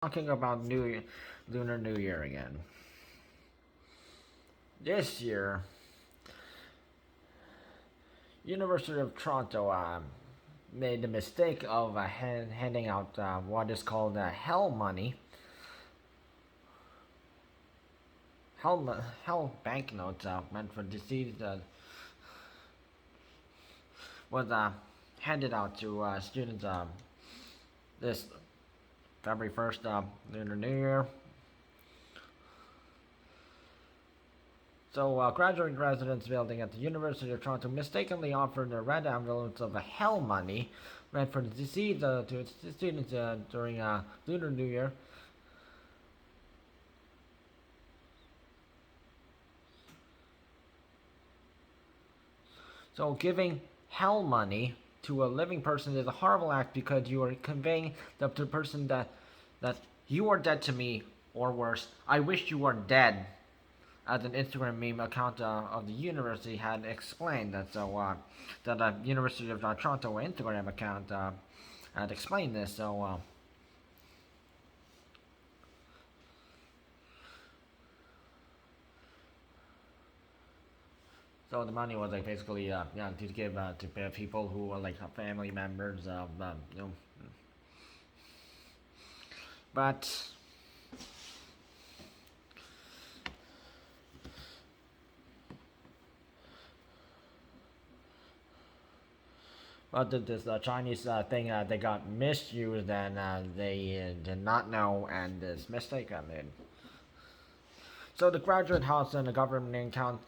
Talking about Lunar New Year again. This year, University of Toronto made the mistake of handing out what is called hell money, hell banknotes meant for deceased was handed out to students this February 1st, Lunar New Year. So, graduate residence building at the University of Toronto mistakenly offered the red envelopes of hell money meant for the deceased to its students during Lunar New Year. So, giving hell money to a living person is a horrible act because you are conveying to the person that you are dead to me, or worse, I wish you were dead, as an Instagram meme account of the university had explained. That the University of Toronto Instagram account had explained this. So the money was like basically to give to people who were like family members but this Chinese thing they got misused, and they did not know, and this mistake I made. So the graduate house and the government account.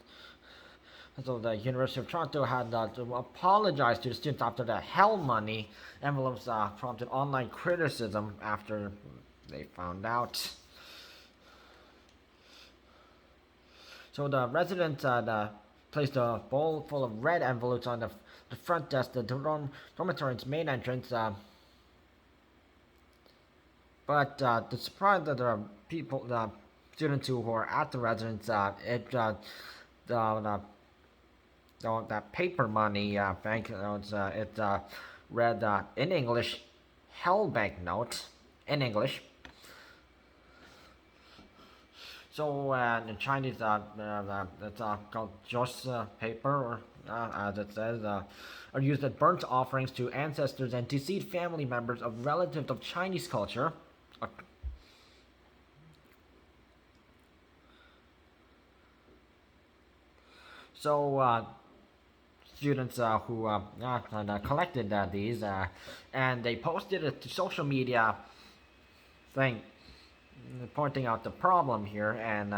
So the University of Toronto had to apologize to the students after the hell money envelopes prompted online criticism after they found out. So the residents placed a bowl full of red envelopes on the front desk, the dormitory's main entrance. But the surprise that the students who were at the residence, that paper money banknotes, it read in English, hell banknote in English. So in Chinese, it's called just paper, or as it says, are used as burnt offerings to ancestors and deceased family members of relatives of Chinese culture. So students who collected these and they posted it to social media, thing pointing out the problem here, and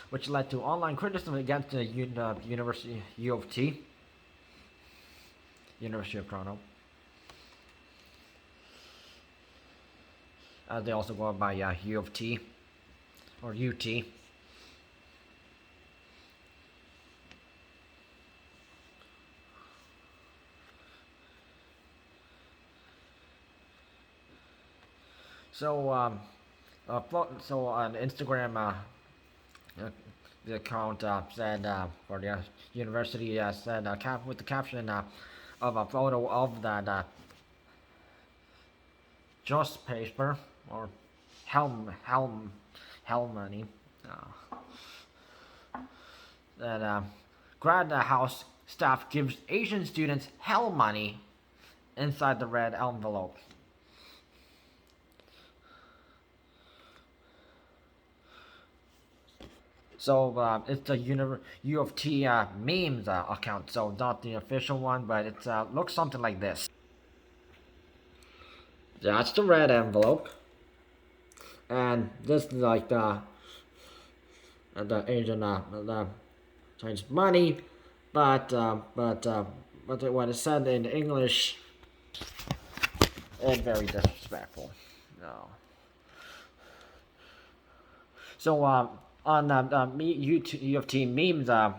which led to online criticism against the University U of T, University of Toronto. They also go by U of T or UT. So so on Instagram, the account said for the university said with the caption of a photo of that just paper, or helm money, that grad house staff gives Asian students hell money inside the red envelope. So it's the U of T memes account, so not the official one, but it looks something like this. That's the red envelope, and this is like the Asian the Chinese money, but what it said in English is very disrespectful. No. So on U of T memes, the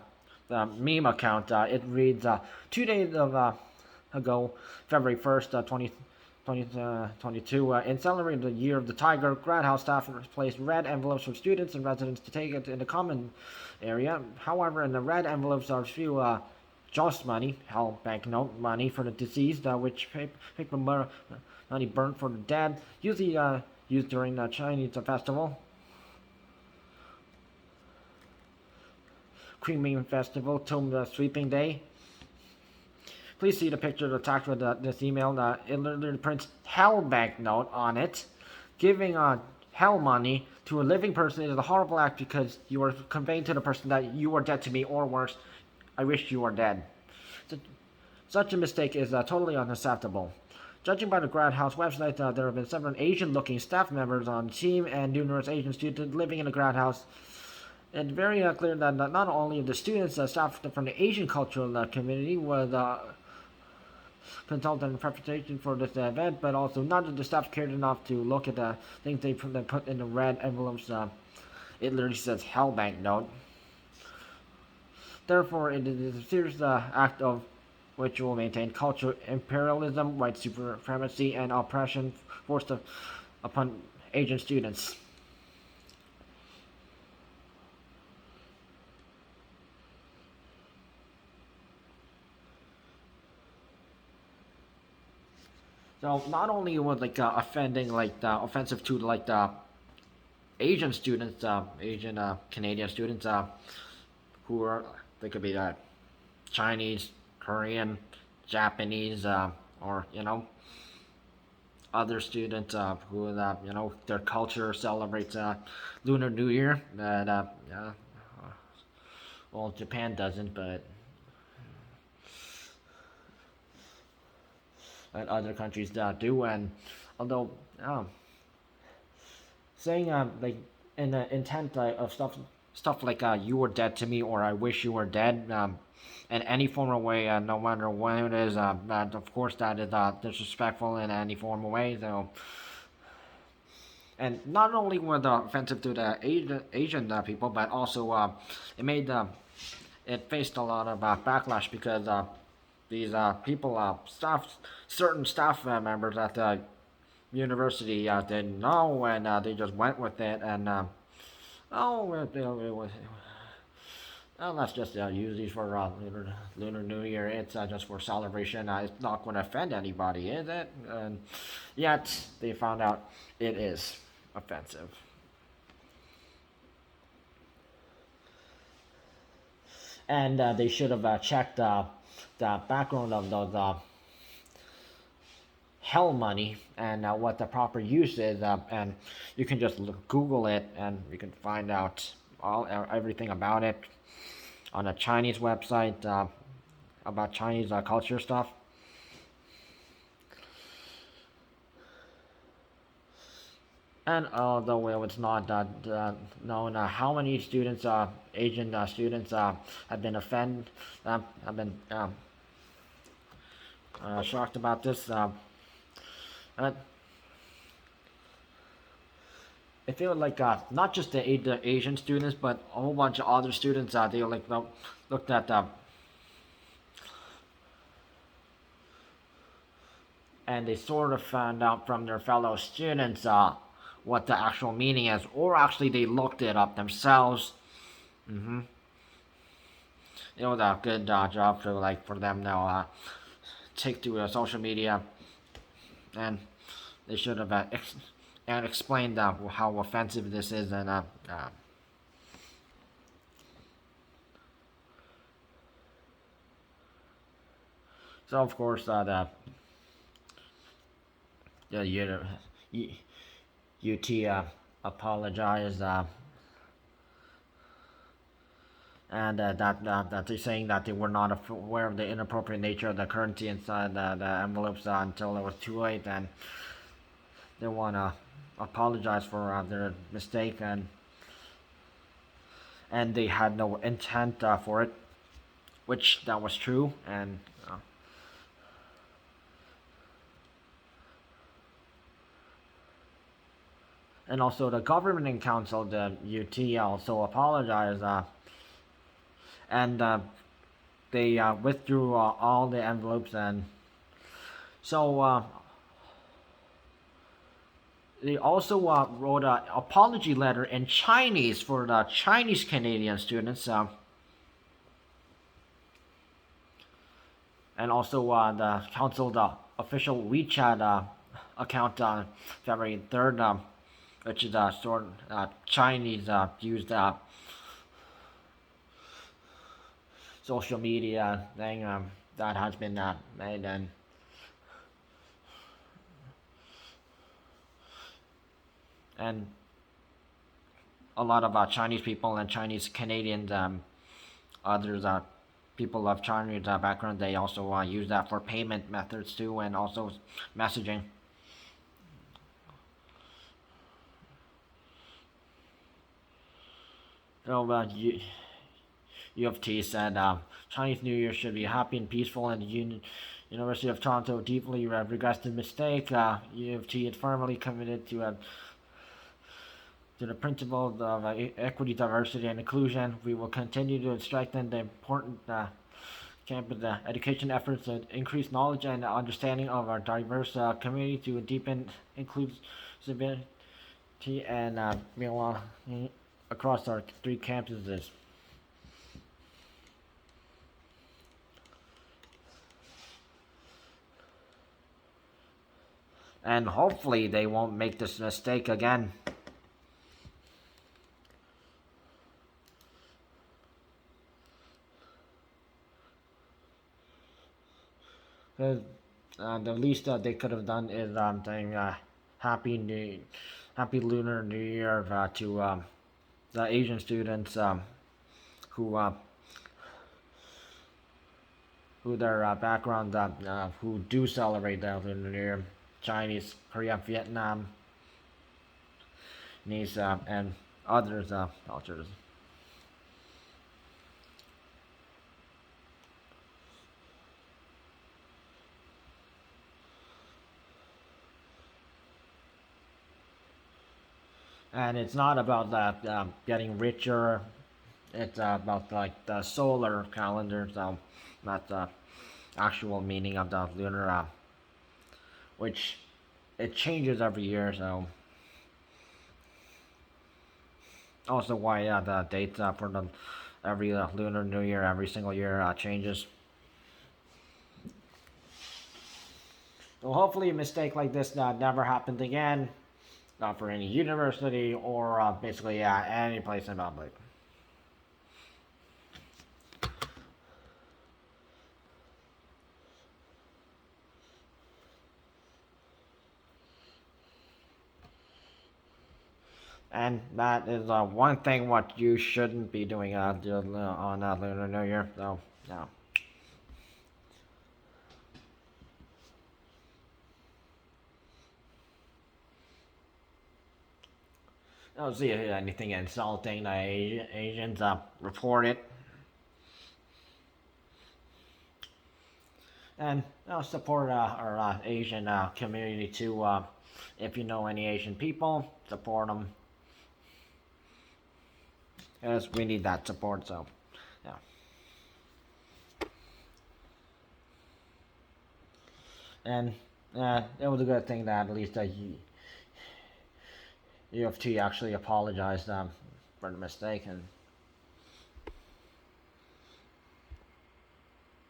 meme account, it reads 2 days ago, February 1st, 2022, in celebrating the Year of the Tiger, grad house staff placed red envelopes for students and residents to take it in the common area. However, in the red envelopes are a few just money, hell banknote money for the deceased, which paper money burnt for the dead. Usually used during the Chinese festival. Creaming Festival, Tomb Sweeping Day. Please see the picture attached with this email. It literally prints hell banknote on it. Giving hell money to a living person is a horrible act because you are conveying to the person that you are dead to me, or worse, I wish you were dead. Such a mistake is totally unacceptable. Judging by the Grad House website, there have been several Asian-looking staff members on the team and numerous Asian students living in the Grad House. It's very clear that not only the students, staff from the Asian cultural community was consulted in preparation for this event, but also none of the staff cared enough to look at the things they put in the red envelopes. It literally says hell banknote. Therefore, it is a serious act of which will maintain cultural imperialism, white supremacy, and oppression forced upon Asian students. So not only was offending offensive to the Asian students, Asian Canadian students, who are they could be Chinese, Korean, Japanese, or other students who their culture celebrates Lunar New Year. That well, Japan doesn't, but other countries do. And although saying like in the intent of stuff like you were dead to me, or I wish you were dead, in any form of way, no matter when it is, that of course that is disrespectful in any form of way. So, and not only was offensive to the Asian people, but also it made it faced a lot of backlash because these people, certain staff members at the university didn't know, and they just went with it, and it was. Well, let's just use these for Lunar New Year. It's just for celebration. It's not going to offend anybody, is it? And yet, they found out it is offensive. And they should have checked the background of those hell money and what the proper use is. And you can just Google it, and you can find out everything about it on a Chinese website about Chinese culture stuff. And although it's not known how many students, Asian students, have been have been shocked about this. It feels like not just the Asian students, but a whole bunch of other students. They looked at and they sort of found out from their fellow students what the actual meaning is, or actually they looked it up themselves. It was a good job for them now take to social media, and they should have and explained how offensive this is, and so of course the UT apologized, and that they're saying that they were not aware of the inappropriate nature of the currency inside the envelopes until it was too late, and they want to apologize for their mistake, and they had no intent for it, which that was true. And also the governing council, the UT, also apologized, and they withdrew all the envelopes, and so they also wrote an apology letter in Chinese for the Chinese Canadian students, and also the council, the official WeChat account on February 3rd. which is sort of Chinese used social media thing that has been made, and a lot of Chinese people and Chinese Canadians, others people of Chinese background, they also use that for payment methods too, and also messaging. So U of T said Chinese New Year should be happy and peaceful, and the University of Toronto deeply regrets the mistake. U of T is firmly committed to the principles of equity, diversity, and inclusion. We will continue to strengthen the important campus education efforts to increase knowledge and understanding of our diverse community, to deepen inclusivity and belonging across our 3 campuses. And hopefully they won't make this mistake again. Because the least they could have done is saying happy Lunar New Year to the Asian students who their background who do celebrate the Lunar New Year: Chinese, Korea, Vietnam, and others cultures. And it's not about that getting richer. It's about like the solar calendar, so not the actual meaning of the lunar, which it changes every year. So also why the dates for the every Lunar New Year every single year changes. So hopefully a mistake like this never happens again, not for any university or basically any place in public. And that is one thing what you shouldn't be doing on Lunar New Year. So, yeah. I don't see anything insulting to Asians. Report it. And support our Asian community too. If you know any Asian people, support them. Because we need that support, so, yeah. And it was a good thing that at least U of T actually apologized for the mistake, and